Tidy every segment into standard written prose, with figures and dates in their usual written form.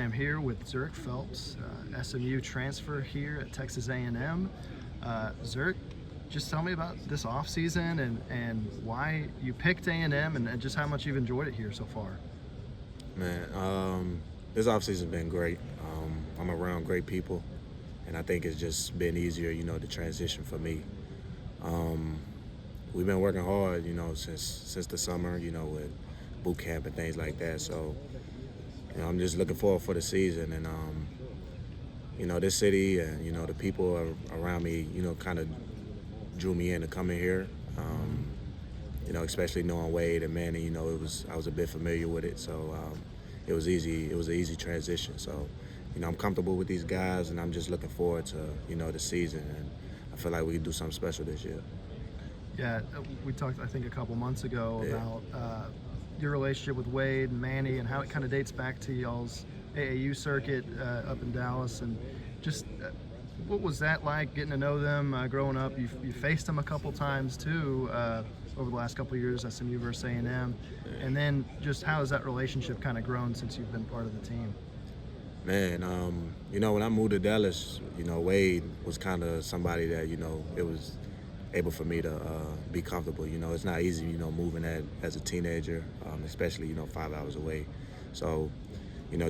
am here with Zhuric Phelps, SMU transfer here at Texas A&M. Zhuric, just tell me about this off season and why you picked A&M and just how much you've enjoyed it here so far. Man, this off season's been great. I'm around great people, and I think it's just been easier, to transition for me. We've been working hard, since the summer, with boot camp and things like that. So, I'm just looking forward for the season, and this city and the people around me, kind of drew me in to come in here. Especially knowing Wade and Manny, I was a bit familiar with it, so it was easy. It was an easy transition. So, I'm comfortable with these guys, and I'm just looking forward to the season, and I feel like we can do something special this year. Yeah, we talked, I think, a couple months ago about your relationship with Wade and Manny and how it kind of dates back to y'all's AAU circuit up in Dallas, and just what was that like, getting to know them growing up? You faced them a couple times too over the last couple of years, SMU versus A&M, and then just how has that relationship kind of grown since you've been part of the team? Man, when I moved to Dallas, Wade was kind of somebody that, it was able for me to be comfortable. It's not easy, moving as a teenager, especially, 5 hours away. So,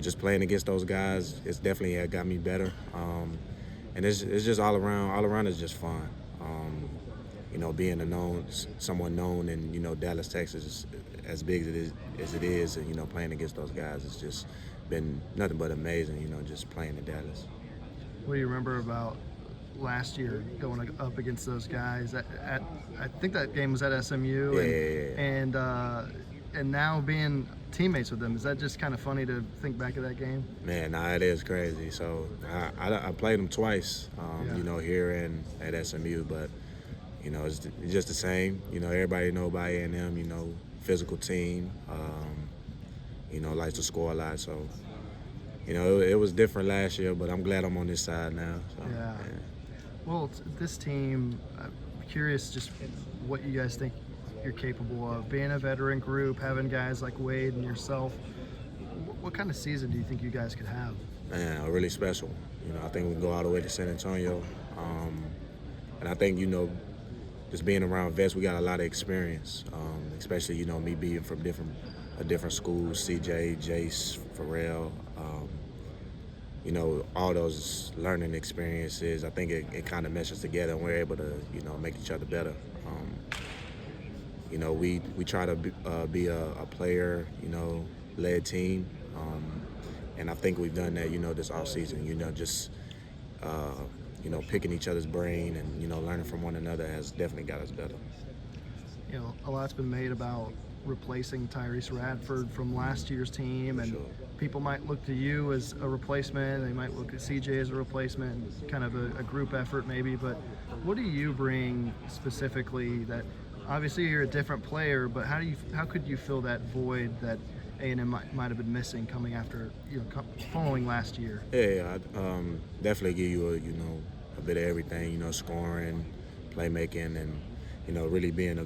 just playing against those guys, it's definitely got me better. And it's just all around is just fun. Being someone known in, Dallas, Texas, as big as it is, and, playing against those guys, it's just been nothing but amazing, just playing in Dallas. What do you remember about last year going up against those guys? I think that game was at SMU, and now being teammates with them, is that just kind of funny to think back of that game? Man, nah, it is crazy. So I played them twice, here and at SMU, but it's just the same. Everybody know about A&M. Physical team. Likes to score a lot. So it was different last year, but I'm glad I'm on this side now. So, yeah. Well, this team, I'm curious just what you guys think you're capable of. Being a veteran group, having guys like Wade and yourself, what kind of season do you think you guys could have? Man, really special. I think we can go all the way to San Antonio. And I think, just being around vets, we got a lot of experience, especially, me being from different schools, CJ, Jace, Pharrell. All those learning experiences, I think it kind of meshes together, and we're able to, make each other better. We try to be a player, led team, and I think we've done that, this off season. Just picking each other's brain and learning from one another has definitely got us better. A lot's been made about replacing Tyrese Radford from last year's team, and people might look to you as a replacement. They might look at CJ as a replacement, kind of a group effort maybe. But what do you bring specifically that? Obviously, you're a different player, but how could you fill that void that A&M might have been missing coming after following last year? Yeah, I definitely give you a bit of everything. Scoring, playmaking, and really being a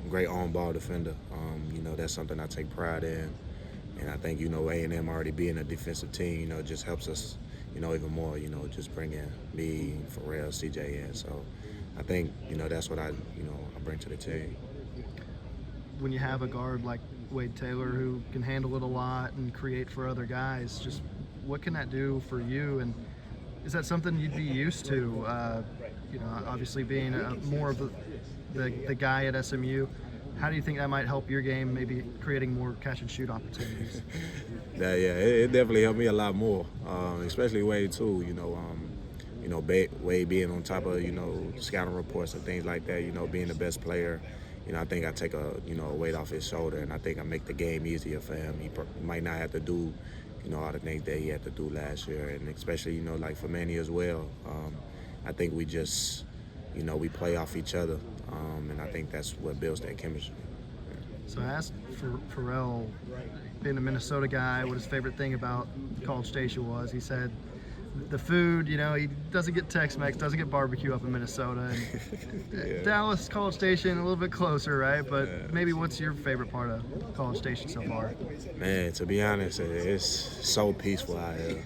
great on-ball defender. That's something I take pride in, and I think A&M already being a defensive team, just helps us, even more. Just bringing me, Pharrell, CJ in. So I think that's what I bring to the team. When you have a guard like Wade Taylor who can handle it a lot and create for other guys, just what can that do for you? And is that something you'd be used to? Obviously being more of the guy at SMU, how do you think that might help your game, maybe creating more catch and shoot opportunities? It definitely helped me a lot more, especially Wade too. Wade being on top of scouting reports and things like that. Being the best player. I think I take a weight off his shoulder, and I think I make the game easier for him. He might not have to do all the things that he had to do last year, and especially like for Manny as well. I think we just we play off each other, and I think that's what builds that chemistry. So I asked Pharrell, being a Minnesota guy, what his favorite thing about College Station was. He said the food, you know, he doesn't get Tex-Mex, doesn't get barbecue up in Minnesota. And Dallas, College Station, a little bit closer, right? But maybe what's your favorite part of College Station so far? Man, to be honest, it's so peaceful out here.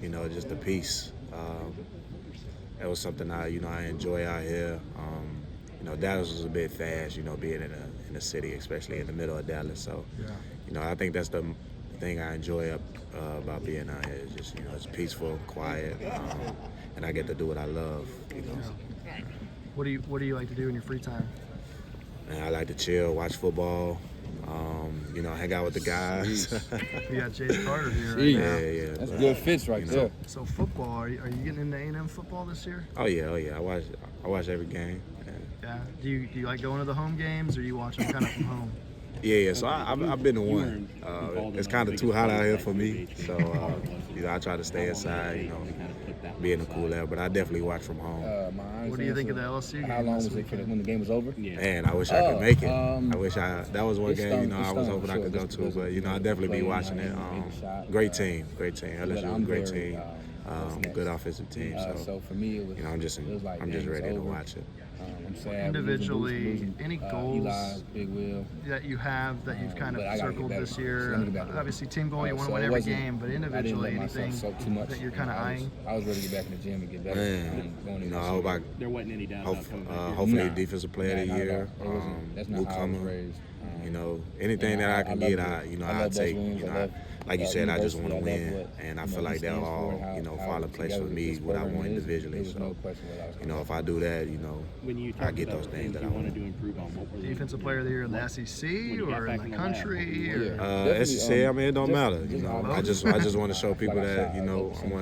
You know, just the peace. That was something I enjoy out here. You know, Dallas was a bit fast, you know, being in the city, especially in the middle of Dallas. So, you know, I think that's the thing I enjoy about being out here. Is just, you know, it's peaceful, quiet, and I get to do what I love. You know. What do you like to do in your free time? Man, I like to chill, watch football. You know, hang out with the guys. We got Jay Carter here right now. Yeah. That's good fits right there. So football, are you getting into A&M football this year? Oh yeah. I watch every game. Yeah. Do you like going to the home games, or you watch them kind of from home? Yeah. So I've been to one. It's kind of too hot out here for me, so you know, I try to stay inside. You know, be in the cool air, but I definitely watch from home. What do you think of the LSU game? How long was it when the game was over? Man, I wish I could make it. That was one game, you know, I was hoping I could go to, but you know, I definitely be watching it. Great team. LSU was a great team. Good offensive team. So for me, it was, you know, I'm just ready to watch it. I'm sad. Individually, any goals Eli, Big Will, that you have that you've kind but I of gotta circled get this better. year? So let me get back. Obviously, team goal, you want to So win it every wasn't- game, but I didn't individually, let myself anything soak too much. that you're kind of eyeing? I was ready to get back in the gym and get better. Man, Going you know, into I hope There wasn't any doubt about coming back. hopefully Nah. defensive player of the year, That's not how I was newcomer. raised. You know, anything that I can get, I take. You know, like you said, I just want to win, and I feel like they'll all, you know, fall in place for me what I want individually. So, you know, if I do that, you know, When you I talked get about those things that I you wanted want. to improve on, what were the Defensive player of the year in the SEC or in the country? Or, SEC, I mean, it don't matter. You know, all I just want to show people that, you know, I'm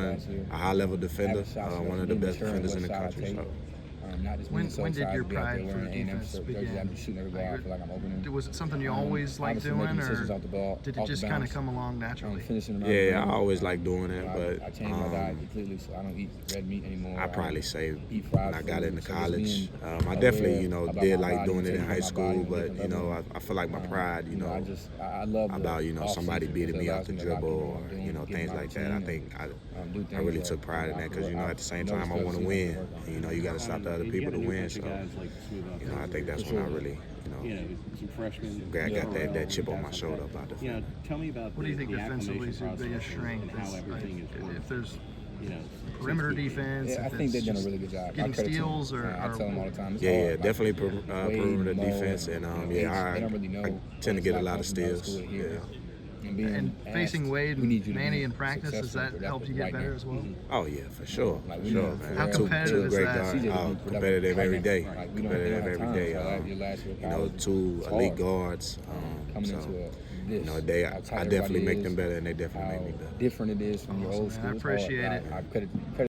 a high level defender, one of the best defenders in the country. So. When did your pride for defense begin? Was it something you always liked doing, or did it just kind of come along naturally? Yeah, I always like doing it, I changed my diet completely, so I don't eat red meat anymore. I probably say eat when fried I got food, into so just college, being I definitely, aware you know, about did my like body, doing it in taking high my school, body but, to you know, level. I feel like my pride, you know, I love about, you know, somebody beating me off the dribble or, you know, things like that. I think I really took pride in that because, you know, at the same time, I want to win. And, you know, you got to stop the other people to win. So, you know, I think that's when I really, you know, some freshmen. got that chip on my shoulder about the You know, tell me about What do you think the defensively is your acclimation biggest process strength? and how everything is working. If there's You know, perimeter defense, Yeah, I if think they've it's done a just really good job. getting I credit steals, them. or I tell them all the time. It's Yeah, hard. definitely Wade, perimeter Mo, defense, and they I don't really know. tend to get a lot of It's not steals. comfortable here. Yeah. and facing asked, Wade we need and you to Manny be in practice, has successful that helped you get right better now. as well? Oh yeah, for sure. Like, For we sure, know man. How competitive is great that? guards. CJ Oh, be productive competitive right every now. day. Like, we don't Competitive have every time. day. So your last year of You know, college, two it's elite hard. guards. Coming So, into this, you know, how tight I definitely everybody make is, them better, and they definitely how make me better. different it is from your Awesome, old man. school. I It's hard. appreciate it. I credit